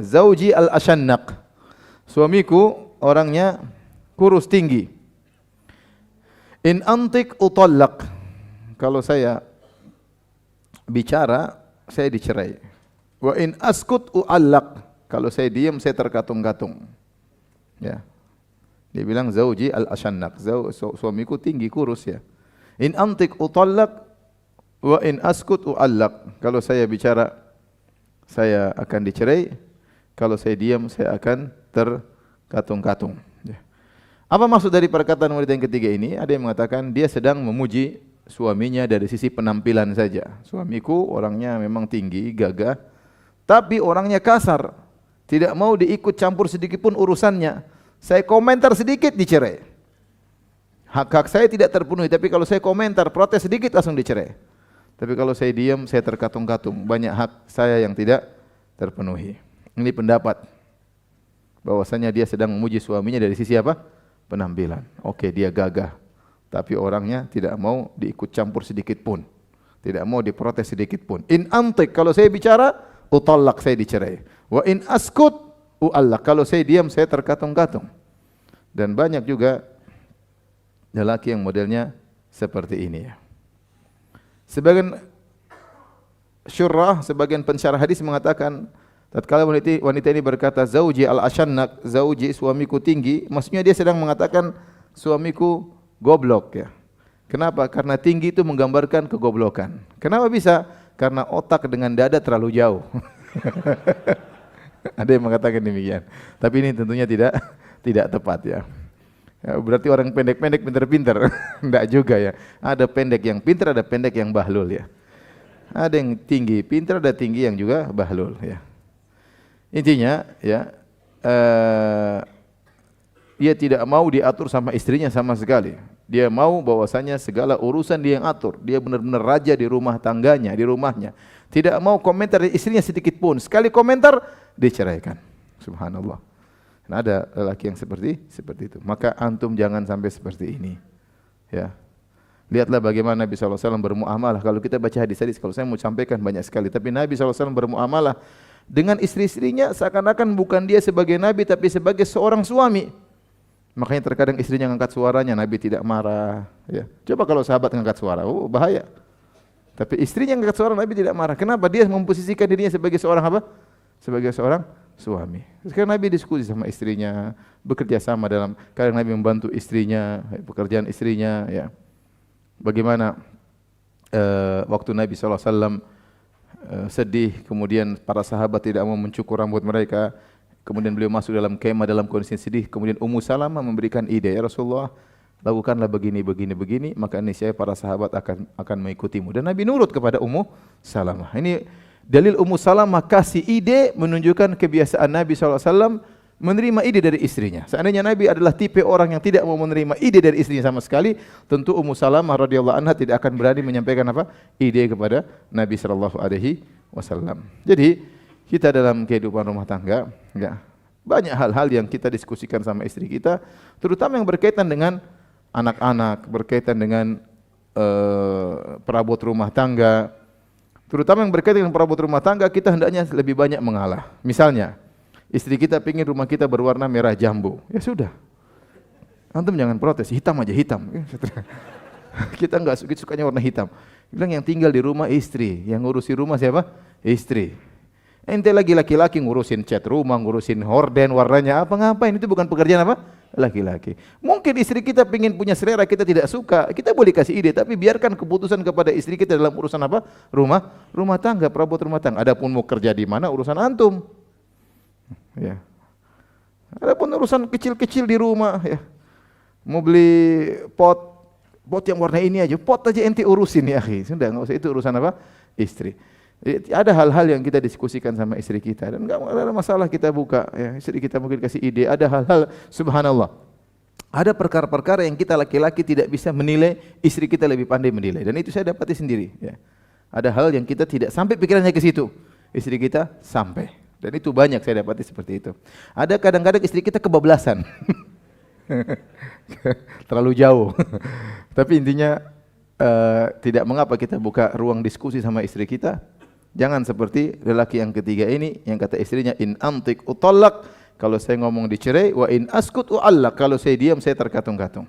Zauji al-ashannaq. Suamiku orangnya kurus tinggi. In antik utallaq. Kalau saya bicara, saya dicerai. Wa in askut uallaq. Kalau saya diam, saya terkatung-katung. Ya. Dia bilang zauji al-ashannaq. Suamiku tinggi, kurus ya. In antik utallaq wa in askut uallaq. Kalau saya bicara, saya akan dicerai. Kalau saya diam, saya akan terkatung-katung. Ya. Apa maksud dari perkataan wanita yang ketiga ini? Ada yang mengatakan dia sedang memuji suaminya dari sisi penampilan saja. Suamiku orangnya memang tinggi, gagah, tapi orangnya kasar. Tidak mau diikut campur sedikit pun urusannya. Saya komentar sedikit dicerai. Hak-hak saya tidak terpenuhi, tapi kalau saya komentar, protes sedikit langsung dicerai. Tapi kalau saya diam, saya terkatung-katung. Banyak hak saya yang tidak terpenuhi. Ini pendapat bahwasanya dia sedang memuji suaminya dari sisi apa? Penampilan. Oke, dia gagah, tapi orangnya tidak mau diikut campur sedikit pun. Tidak mau diprotes sedikit pun. In antik, kalau saya bicara, utallaq, saya dicerai. Wa in askut uallaq, kalau saya diam, saya terkatung-katung. Dan banyak juga lelaki yang modelnya seperti ini ya. Sebagian syurah, sebagian pensyarah hadis mengatakan tatkala wanita ini berkata zauji al-ashannaq, zauji suamiku tinggi, maksudnya dia sedang mengatakan suamiku goblok ya. Kenapa? Karena tinggi itu menggambarkan kegoblokan. Kenapa bisa? Karena otak dengan dada terlalu jauh. Ada yang mengatakan demikian. Tapi ini tentunya tidak tepat ya. Ya, berarti orang pendek-pendek pintar-pintar. Enggak juga ya. Ada pendek yang pintar, ada pendek yang bahlul ya. Ada yang tinggi pintar, ada tinggi yang juga bahlul ya. Intinya ya, dia tidak mau diatur sama istrinya sama sekali. Dia mau bahwasanya segala urusan dia yang atur. Dia benar-benar raja di rumah tangganya, di rumahnya. Tidak mau komentar istrinya sedikit pun. Sekali komentar diceraikan. Subhanallah. Nah, ada lelaki yang seperti itu. Maka antum jangan sampai seperti ini. Ya. Lihatlah bagaimana Nabi SAW bermuamalah. Kalau kita baca hadis-hadis, kalau saya mau sampaikan banyak sekali, tapi Nabi SAW bermuamalah dengan istri-istrinya seakan-akan bukan dia sebagai Nabi, tapi sebagai seorang suami. Makanya terkadang istrinya ngangkat suaranya, Nabi tidak marah. Ya. Coba kalau sahabat ngangkat suara, bahaya. Tapi istrinya ngangkat suara, Nabi tidak marah. Kenapa? Dia memposisikan dirinya sebagai seorang apa? Sebagai seorang suami. Sekarang Nabi diskusi sama istrinya, bekerja sama dalam, kadang Nabi membantu istrinya, pekerjaan istrinya. Ya. Bagaimana waktu Nabi SAW sedih, kemudian para sahabat tidak mau mencukur rambut mereka, kemudian beliau masuk dalam kemah dalam kondisi sedih, kemudian Ummu Salamah memberikan ide, ya Rasulullah, lakukanlah begini, maka niscaya para sahabat akan mengikutimu. Dan Nabi nurut kepada Ummu Salamah. Ini dalil Ummu Salamah kasih ide menunjukkan kebiasaan Nabi SAW menerima ide dari istrinya. Seandainya Nabi adalah tipe orang yang tidak mau menerima ide dari istrinya sama sekali, tentu Ummu Salamah radhiyallahu anha tidak akan berani menyampaikan apa? Ide kepada Nabi sallallahu alaihi wasallam. Jadi, kita dalam kehidupan rumah tangga, ya, banyak hal-hal yang kita diskusikan sama istri kita, terutama yang berkaitan dengan anak-anak, berkaitan dengan perabot rumah tangga. Terutama yang berkaitan dengan perabot rumah tangga, kita hendaknya lebih banyak mengalah. Misalnya, istri kita pingin rumah kita berwarna merah jambu. Ya sudah. Antum jangan protes, hitam aja, hitam. Kita enggak sukanya warna hitam. Bilang yang tinggal di rumah istri, yang ngurusi rumah siapa? Istri. Ente lagi laki-laki ngurusin cat rumah, ngurusin horden warnanya apa ngapain? Itu bukan pekerjaan apa? Laki-laki. Mungkin istri kita pingin punya selera kita tidak suka, kita boleh kasih ide, tapi biarkan keputusan kepada istri kita dalam urusan apa? Rumah tangga, perabot rumah tangga. Adapun mau kerja di mana urusan antum. Ya. Adapun urusan kecil-kecil di rumah ya. Mau beli pot yang warna ini aja, pot aja ente urusin ya, akhi. Sudah enggak usah, itu urusan apa? Istri. Jadi, ada hal-hal yang kita diskusikan sama istri kita dan enggak ada masalah kita buka ya. Istri kita mungkin kasih ide, ada hal-hal subhanallah. Ada perkara-perkara yang kita laki-laki tidak bisa menilai, istri kita lebih pandai menilai, dan itu saya dapati sendiri ya. Ada hal yang kita tidak sampai pikirannya ke situ, istri kita sampai. Dan itu banyak saya dapati seperti itu. Ada kadang-kadang istri kita kebablasan. Terlalu jauh. Tapi intinya tidak mengapa kita buka ruang diskusi sama istri kita. Jangan seperti lelaki yang ketiga ini yang kata istrinya in antik utallaq, kalau saya ngomong dicerai, wa in askut uallaq, kalau saya diam saya terkatung-katung.